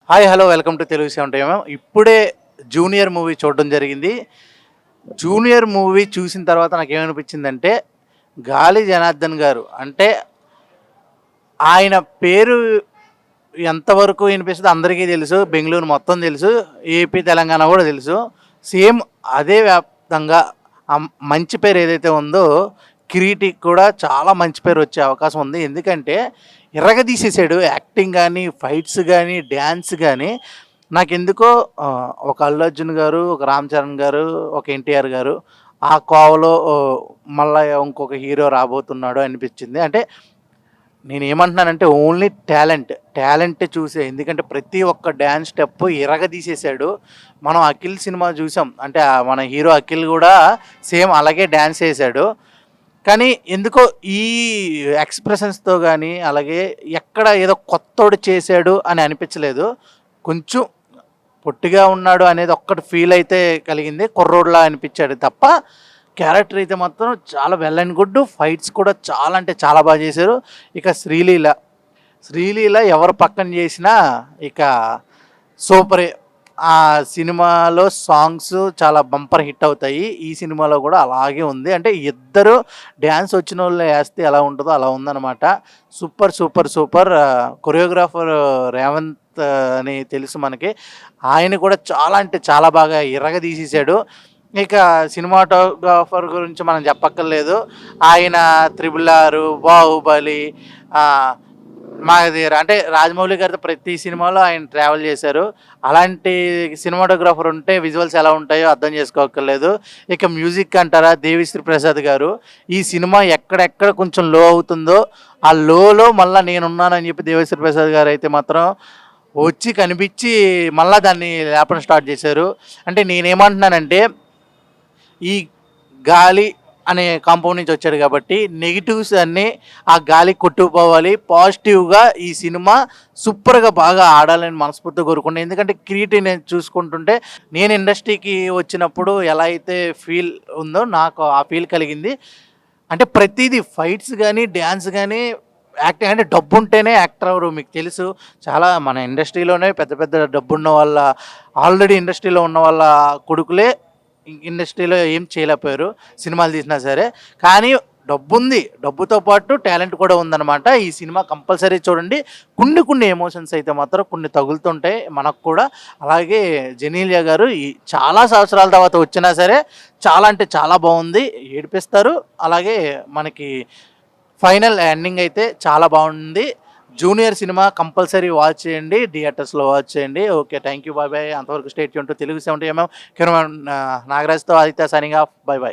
Hi hello welcome to Telugu 70 ఇప్పుడే junior movie చూడడం జరిగింది. జూనియర్ మూవీ చూసిన తర్వాత నాకేమనిపించిందంటే, గాలి జనార్దన్ గారు అంటే ఆయన పేరు ఎంతవరకు వినిపిస్తదో అందరికీ తెలుసు. బెంగుళూరు మొత్తం తెలుసు. ఏపీ, తెలంగాణ కూడా తెలుసు. సేమ్ అదే వ్యాప్తంగా మంచి పేరు ఏదైతే ఉందో, కిరీటికి కూడా చాలా మంచి పేరు వచ్చే అవకాశం ఉంది. ఎందుకంటే ఇరగదీసేసాడు. యాక్టింగ్ కానీ, ఫైట్స్ కానీ, డ్యాన్స్ కానీ నాకెందుకో ఒక అల్లు అర్జున్ గారు, ఒక రామ్ చరణ్ గారు, ఒక ఎన్టీఆర్ గారు ఆ కోవలో మళ్ళా ఇంకొక హీరో రాబోతున్నాడు అనిపించింది. అంటే నేనేమంటున్నానంటే ఓన్లీ టాలెంట్ చూసే. ఎందుకంటే ప్రతి ఒక్క డ్యాన్స్ స్టెప్ ఇరగదీసేసాడు. మనం 'అఖిల్' సినిమా చూసాం. అంటే మన హీరో 'అఖిల్' కూడా సేమ్ అలాగే డ్యాన్స్ చేశాడు. కానీ ఎందుకో ఈ ఎక్స్‌ప్రెషన్స్‌తో గానీ, అలాగే ఎక్కడ ఏదో కొత్తోడు చేశాడు అని అనిపించలేదు. కొంచెం పొట్టిగా ఉన్నాడు అనేది ఒక్కటి ఫీల్ అయితే కలిగింది. కుర్రోడిలా అనిపించాడు తప్ప, క్యారెక్టర్ అయితే మాత్రం చాలా వెల్ అండ్ గుడ్. ఫైట్స్ కూడా చాలా అంటే చాలా బాగా చేశారు. ఇక శ్రీలీల ఎవరు పక్కన చేసినా ఇక సూపరే. ఆ సినిమాలో సాంగ్స్ చాలా బంపర్ హిట్ అవుతాయి. ఈ సినిమాలో కూడా అలాగే ఉంది. అంటే ఇద్దరు డ్యాన్స్ వచ్చినోళ్ళు వేస్తే ఎలా ఉంటుందో అలా ఉందన్నమాట. Super super super. Choreographer Revanth అని తెలుసు మనకి. ఆయన కూడా చాలా అంటే చాలా బాగా ఇరగదీసేసాడు. ఇక సినిమాటోగ్రాఫర్ గురించి మనం చెప్పక్కర్లేదు. ఆయన 'త్రిబుల్ ఆర్', 'బాహుబలి', మగధీర అంటే రాజమౌళి గారితో ప్రతి సినిమాలో ఆయన ట్రావెల్ చేశారు. అలాంటి సినిమాటోగ్రాఫర్ ఉంటే విజువల్స్ ఎలా ఉంటాయో అర్థం చేసుకోక్కర్లేదు. ఇక మ్యూజిక్ అంటారా, దేవిశ్రీ ప్రసాద్ గారు. ఈ సినిమా ఎక్కడెక్కడ కొంచెం లో అవుతుందో ఆ లోలో మళ్ళీ నేనున్నానని చెప్పి దేవిశ్రీ ప్రసాద్ గారు అయితే మాత్రం వచ్చి కనిపించి మళ్ళీ దాన్ని లేపడం స్టార్ట్ చేశారు. అంటే నేనేమంటున్నానంటే, ఈ గాలి అనే కాంపౌండ్ నుంచి వచ్చాడు కాబట్టి నెగిటివ్స్ అన్నీ ఆ గాలి కొట్టుకుపోవాలి. పాజిటివ్గా ఈ సినిమా సూపర్గా బాగా ఆడాలని మనస్ఫూర్తిగా కోరుకున్నాను. ఎందుకంటే కిరీటి నేను చూసుకుంటుంటే నేను ఇండస్ట్రీకి వచ్చినప్పుడు ఎలా అయితే ఫీల్ ఉందో నాకు ఆ ఫీల్ కలిగింది. అంటే ప్రతిదీ ఫైట్స్ కానీ, డ్యాన్స్ కానీ, యాక్టింగ్ అంటే డబ్బు ఉంటేనే యాక్టర్ ఎవరు మీకు తెలుసు. చాలా మన ఇండస్ట్రీలోనే పెద్ద పెద్ద డబ్బున్న వాళ్ళ, ఆల్రెడీ ఇండస్ట్రీలో ఉన్న వాళ్ళ కొడుకులే ఇండస్ట్రీలో ఏం చేయలేకపోయారు సినిమాలు తీసినా సరే. కానీ డబ్బుంది, డబ్బుతో పాటు టాలెంట్ కూడా ఉందన్నమాట. ఈ సినిమా కంపల్సరీ చూడండి. కొన్ని ఎమోషన్స్ అయితే మాత్రం కొన్ని తగులుతుంటాయి మనకు కూడా. అలాగే జెనీలియా గారు ఈ చాలా సంవత్సరాల తర్వాత వచ్చినా సరే చాలా అంటే చాలా బాగుంది. ఏడిపిస్తారు. అలాగే మనకి ఫైనల్ ఎండింగ్ అయితే చాలా బాగుంది. జూనియర్ సినిమా కంపల్సరీ వాచ్ చేయండి. థియేటర్స్లో వాచ్ చేయండి. Okay, thank you, bye bye. అంతవరకు stay tuned to Telugu 70 cameraman నాగరాజ్తో Aditya signing off. Bye bye.